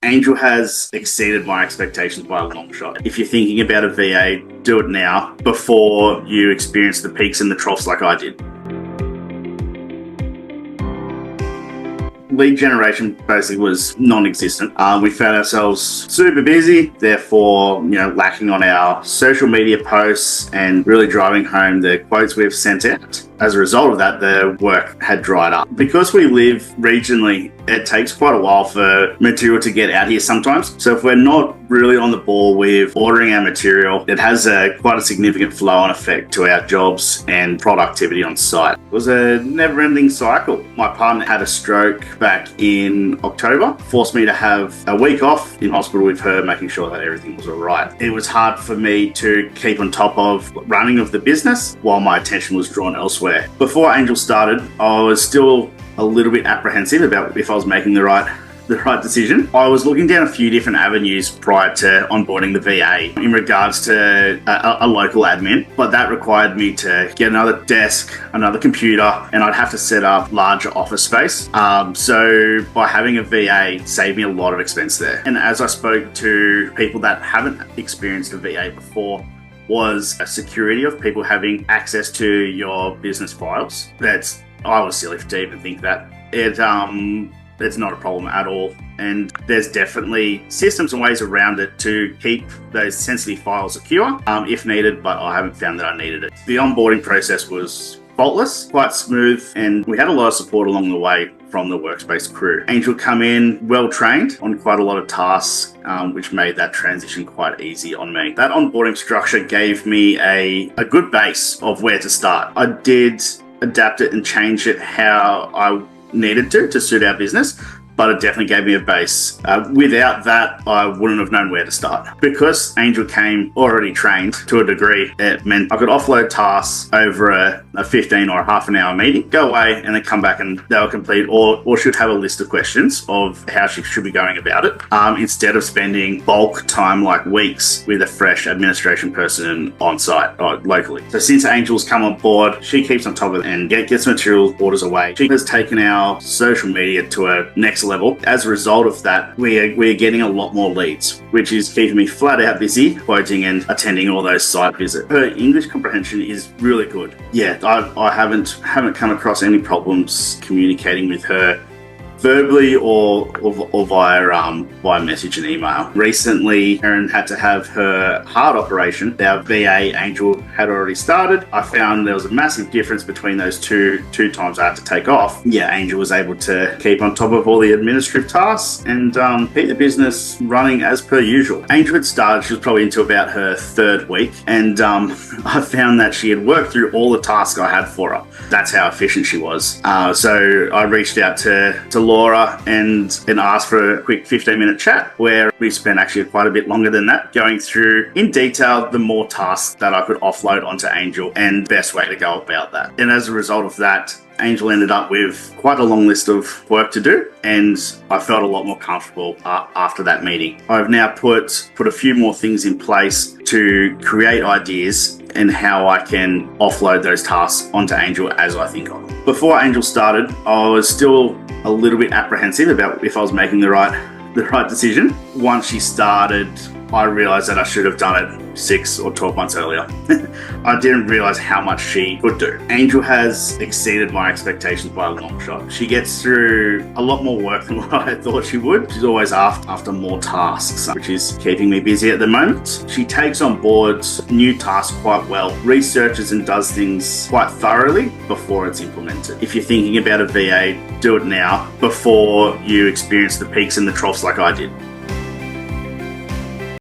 Angel has exceeded my expectations by a long shot. If you're thinking about a VA, do it now before you experience the peaks and the troughs like I did. Lead generation basically was non-existent. We found ourselves super busy, therefore, lacking on our social media posts and really driving home the quotes we've sent out. As a result of that, the work had dried up. Because we live regionally, it takes quite a while for material to get out here sometimes. So if we're not really on the ball with ordering our material, it has quite a significant flow-on effect to our jobs and productivity on site. It was a never-ending cycle. My partner had a stroke back in October, forced me to have a week off in hospital with her, making sure that everything was all right. It was hard for me to keep on top of running of the business while my attention was drawn elsewhere. Before Angel started, I was still a little bit apprehensive about if I was making the right decision. I was looking down a few different avenues prior to onboarding the VA in regards to a local admin, but that required me to get another desk, another computer, and I'd have to set up larger office space. So by having a VA saved me a lot of expense there. And as I spoke to people that haven't experienced a VA before, was a security of people having access to your business files. I was silly to even think that. It's not a problem at all. And there's definitely systems and ways around it to keep those sensitive files secure if needed, but I haven't found that I needed it. The onboarding process was faultless, quite smooth, and we had a lot of support along the way from the Workspace crew. Angel come in well trained on quite a lot of tasks, which made that transition quite easy on me. That onboarding structure gave me a good base of where to start. I did adapt it and change it how I needed to suit our business, but it definitely gave me a base. Without that, I wouldn't have known where to start. Because Angel came already trained to a degree, it meant I could offload tasks over a 15 or a half an hour meeting, go away and then come back and they'll complete or should have a list of questions of how she should be going about it, instead of spending bulk time like weeks with a fresh administration person on site locally. So since Angel's come on board, she keeps on top of it and gets material orders away. She has taken our social media to a next level. As a result of that, we're getting a lot more leads, which is keeping me flat out busy, quoting and attending all those site visits. Her English comprehension is really good. Yeah, I haven't come across any problems communicating with her verbally or via message and email. Recently, Erin had to have her heart operation. Our VA, Angel, had already started. I found there was a massive difference between those two times I had to take off. Yeah, Angel was able to keep on top of all the administrative tasks and keep the business running as per usual. Angel had started, she was probably into about her third week, and I found that she had worked through all the tasks I had for her. That's how efficient she was. So I reached out to Laura and asked for a quick 15-minute chat where we spent actually quite a bit longer than that going through in detail the more tasks that I could offload onto Angel and best way to go about that. And as a result of that, Angel ended up with quite a long list of work to do, and I felt a lot more comfortable after that meeting. I've now put a few more things in place to create ideas and how I can offload those tasks onto Angel as I think of them. Before Angel started, I was still a little bit apprehensive about if I was making the right decision. Once she started, I realized that I should have done it 6 or 12 months earlier. I didn't realize how much she could do. Angel has exceeded my expectations by a long shot. She gets through a lot more work than what I thought she would. She's always after more tasks, which is keeping me busy at the moment. She takes on board new tasks quite well, researches and does things quite thoroughly before it's implemented. If you're thinking about a VA, do it now before you experience the peaks and the troughs like I did.